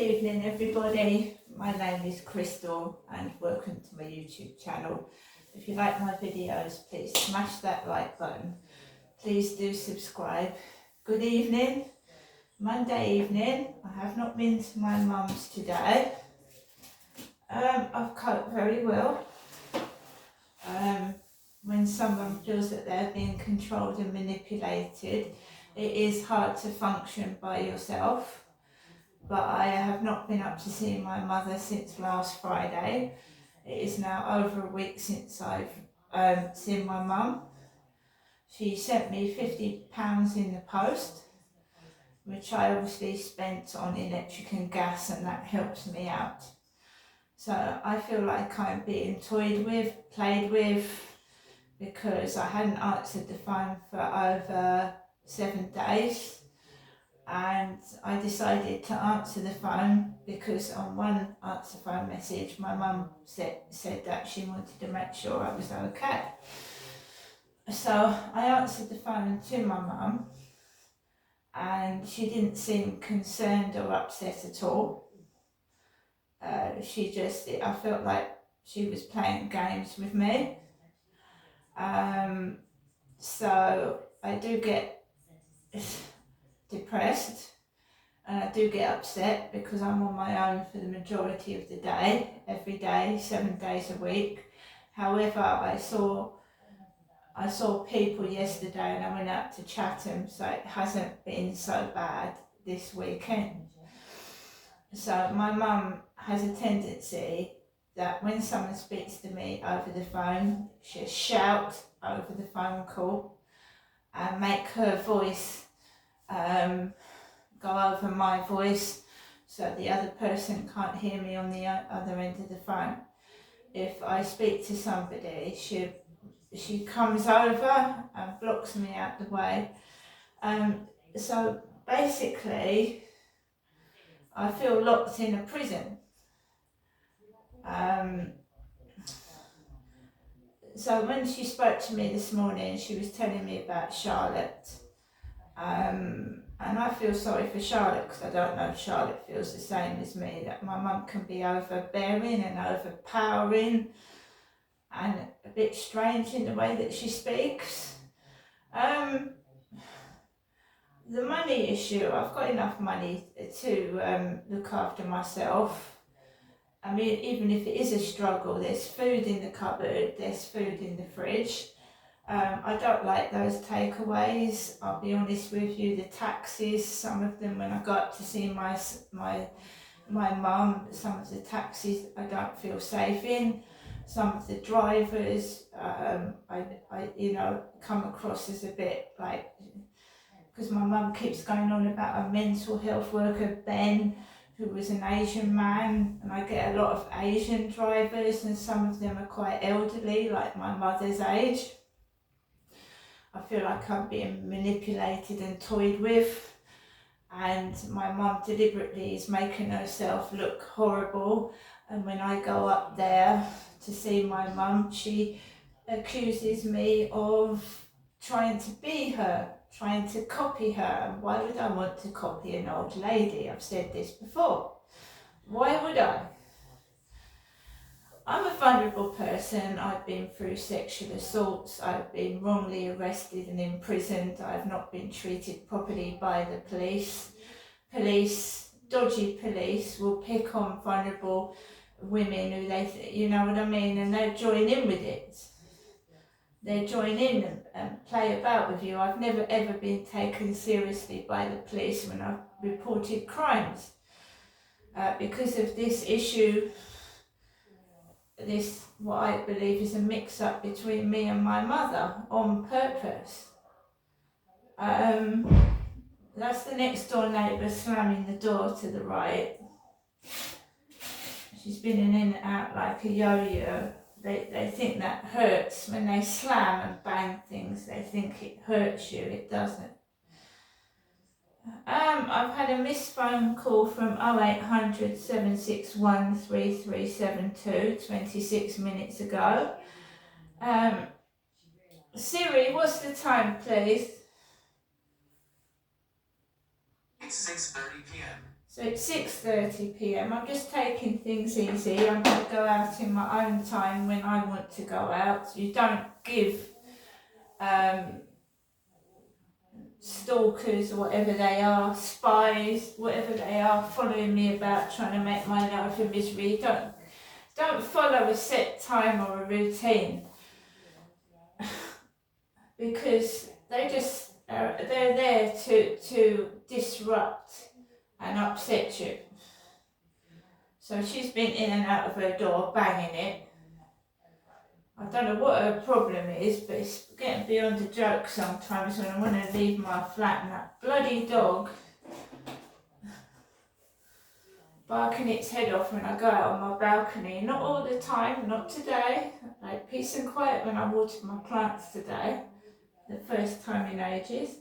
evening everybody, my name is Crystal and welcome to my YouTube channel. If you like my videos, please smash that like button. Please do subscribe. Good evening, Monday evening. I have not been to my mum's today. I've coped very well. When someone feels that they're being controlled and manipulated, it is hard to function by yourself. But I have not been up to see my mother since last Friday. It is now over a week since I've seen my mum. She sent me £50 in the post, which I obviously spent on electric and gas, and that helps me out. So I feel like I'm being toyed with, played with, because I hadn't answered the phone for over 7 days. And I decided to answer the phone because on one answer phone message my mum said that she wanted to make sure I was okay. So I answered the phone to my mum and she didn't seem concerned or upset at all. I felt like she was playing games with me. So I do get depressed. And I do get upset because I'm on my own for the majority of the day, every day, 7 days a week. However, I saw people yesterday and I went out to Chatham, so it hasn't been so bad this weekend. So my mum has a tendency that when someone speaks to me over the phone, she'll shout over the phone call and make her voice go over my voice so the other person can't hear me on the other end of the phone. If I speak to somebody, she comes over and blocks me out the way. So basically, I feel locked in a prison. So when she spoke to me this morning, she was telling me about Charlotte. And I feel sorry for Charlotte because I don't know if Charlotte feels the same as me, that my mum can be overbearing and overpowering and a bit strange in the way that she speaks. The money issue, I've got enough money to look after myself. I mean, even if it is a struggle, there's food in the cupboard, there's food in the fridge. I don't like those takeaways, I'll be honest with you. The taxis, some of them when I go up to see my mum, some of the taxis I don't feel safe in. Some of the drivers, I come across as a bit like, because my mum keeps going on about a mental health worker, Ben, who was an Asian man, and I get a lot of Asian drivers and some of them are quite elderly, like my mother's age. I feel like I'm being manipulated and toyed with, and my mum deliberately is making herself look horrible. And when I go up there to see my mum, she accuses me of trying to be her, trying to copy her. And why would I want to copy an old lady? I've said this before. Why would I? I'm a vulnerable person. I've been through sexual assaults. I've been wrongly arrested and imprisoned. I've not been treated properly by the police. Dodgy police will pick on vulnerable women who you know what I mean, and they join in with it. They join in and play about with you. I've never ever been taken seriously by the police when I've reported crimes. Because of this issue, what I believe is a mix-up between me and my mother on purpose. That's the next door neighbour slamming the door to the right. She's been in and out like a yo-yo. They think that hurts when they slam and bang things. They think it hurts you. It doesn't. I've had a missed phone call from 0800 761 3372 26 minutes ago. Siri, what's the time, please? It's 6:30 p.m. So it's 6:30 p.m. I'm just taking things easy. I'm going to go out in my own time when I want to go out. You don't give stalkers or whatever they are, spies, whatever they are, following me about trying to make my life a misery. Don't follow a set time or a routine, because they're there to disrupt and upset you. So she's been in and out of her door, banging it. I don't know what her problem is, but it's getting beyond a joke sometimes when I want to leave my flat, and that bloody dog barking its head off when I go out on my balcony. Not all the time, not today. Like peace and quiet when I watered my plants today, the first time in ages.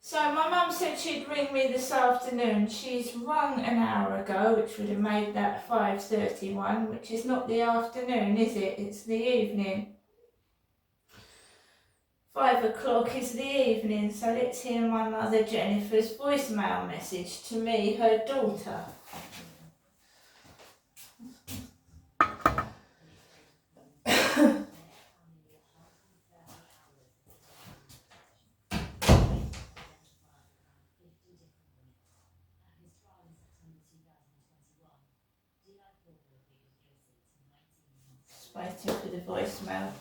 So my mum said she'd ring me this afternoon. She's rung an hour ago, which would have made that 5:31, which is not the afternoon, is it? It's the evening. 5 o'clock is the evening, so let's hear my mother Jennifer's voicemail message to me, her daughter. Just waiting for the voicemail.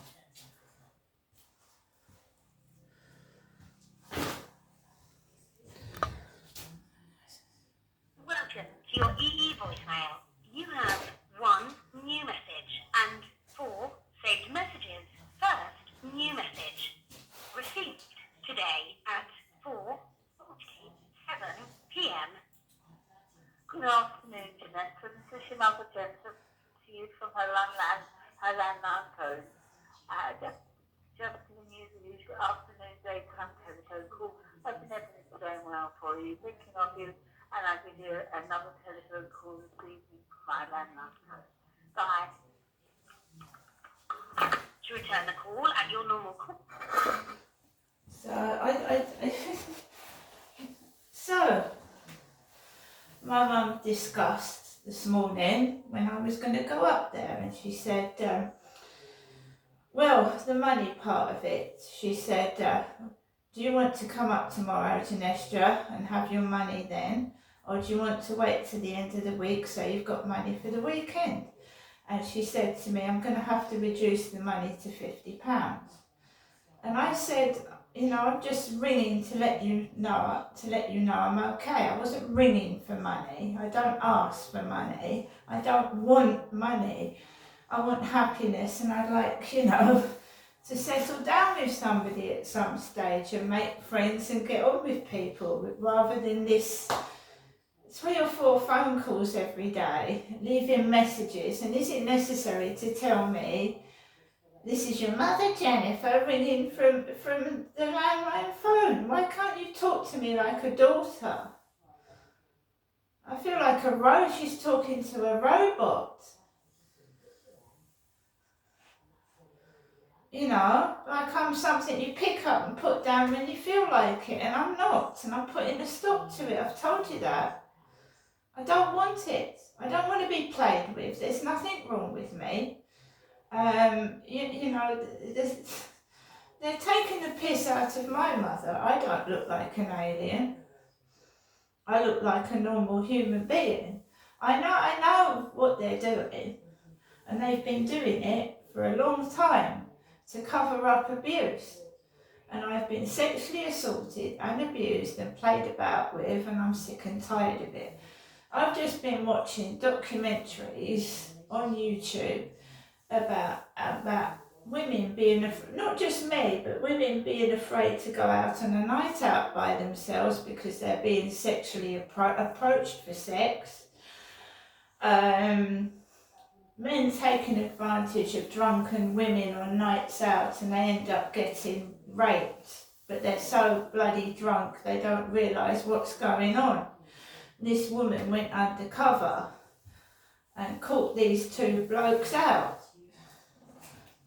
Welcome to your EE voicemail. You have 1 new message and 4 saved messages. First new message. Received today at 4:47 p.m. Good afternoon, Jeanette. This is your mother Jennifer to you from her landline phone. Just giving you the usual afternoon, daytime telephone call. Hoping everything's going well for you. Thinking of you. And I'll give you another telephone call this evening from my landline phone. Bye. To return the call at your normal call. So my mum discussed this morning when I was going to go up there, and she said, well, the money part of it, she said, do you want to come up tomorrow to Nestra and have your money then? Or do you want to wait till the end of the week so you've got money for the weekend? And she said to me, I'm going to have to reduce the money to £50. And I said, I'm just ringing to let you know I'm okay. I wasn't ringing for money. I don't ask for money. I don't want money. I want happiness, and I'd like, to settle down with somebody at some stage and make friends and get on with people, rather than this 3 or 4 phone calls every day, leaving messages. And is it necessary to tell me, this is your mother Jennifer ringing from the landline phone? Why can't you talk to me like a daughter? I feel like she's talking to a robot. Like I'm something you pick up and put down when you feel like it, and I'm not, and I'm putting a stop to it. I've told you that. I don't want it. I don't want to be played with. There's nothing wrong with me. They're taking the piss out of my mother. I don't look like an alien. I look like a normal human being. I know what they're doing, and they've been doing it for a long time to cover up abuse. And I've been sexually assaulted and abused and played about with, and I'm sick and tired of it. I've just been watching documentaries on YouTube about women being, not just me, but women being afraid to go out on a night out by themselves because they're being sexually approached for sex. Men taking advantage of drunken women on nights out, and they end up getting raped, but they're so bloody drunk they don't realise what's going on. This woman went undercover and caught these 2 blokes out,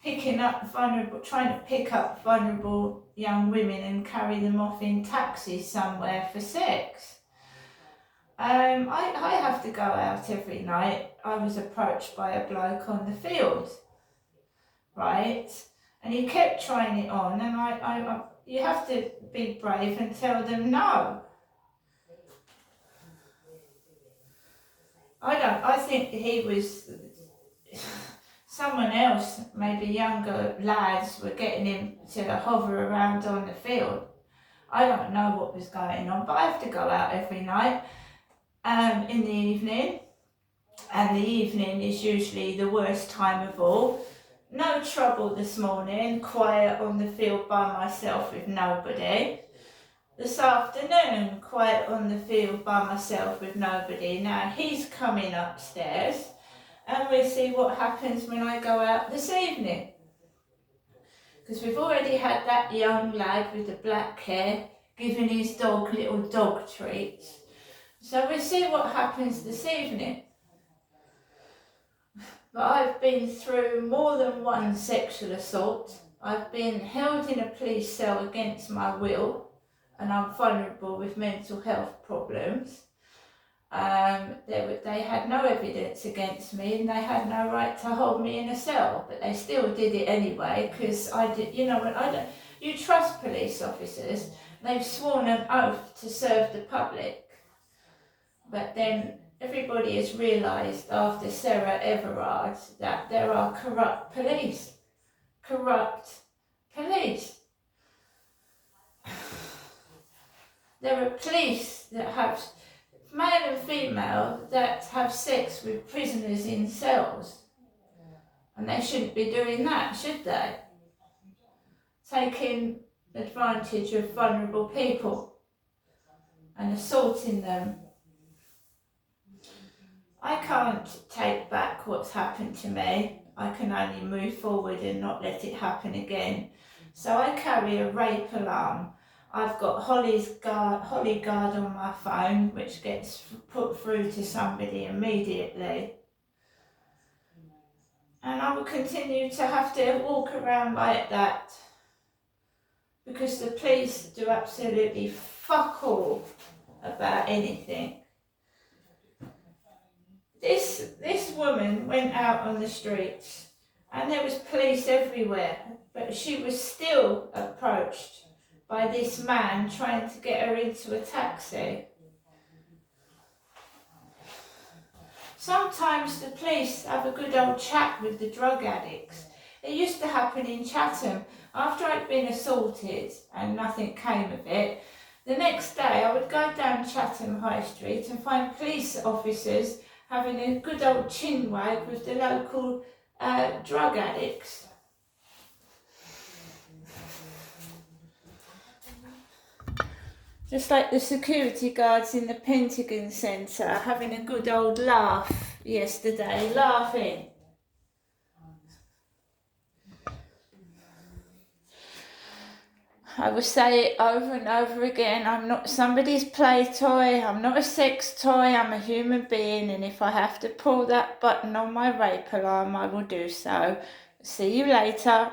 trying to pick up vulnerable young women and carry them off in taxis somewhere for sex. I have to go out every night. I was approached by a bloke on the field, right? And he kept trying it on, and you have to be brave and tell them no. I think he was, someone else, maybe younger lads were getting him to hover around on the field. I don't know what was going on, but I have to go out every night in the evening, and the evening is usually the worst time of all. No trouble this morning, quiet on the field by myself with nobody. This afternoon, quiet on the field by myself with nobody. Now he's coming upstairs, and we'll see what happens when I go out this evening. Because we've already had that young lad with the black hair giving his dog little dog treats. So we'll see what happens this evening. But I've been through more than one sexual assault. I've been held in a police cell against my will, and I'm vulnerable with mental health problems. They had no evidence against me, and they had no right to hold me in a cell, but they still did it anyway, because I did, you trust police officers. They've sworn an oath to serve the public. But then everybody has realised after Sarah Everard that there are corrupt police. Corrupt police. There are police that have, male and female, that have sex with prisoners in cells. And they shouldn't be doing that, should they? Taking advantage of vulnerable people and assaulting them. I can't take back what's happened to me. I can only move forward and not let it happen again. So I carry a rape alarm. I've got Holly Guard on my phone, which gets put through to somebody immediately. And I will continue to have to walk around like that, because the police do absolutely fuck all about anything. This woman went out on the streets, and there was police everywhere, but she was still approached by this man trying to get her into a taxi. Sometimes the police have a good old chat with the drug addicts. It used to happen in Chatham. After I'd been assaulted and nothing came of it, the next day I would go down Chatham High Street and find police officers having a good old chinwag with the local drug addicts. Just like the security guards in the Pentagon Centre having a good old laugh yesterday, laughing. I will say it over and over again, I'm not somebody's play toy, I'm not a sex toy, I'm a human being, and if I have to pull that button on my rape alarm, I will do so. See you later.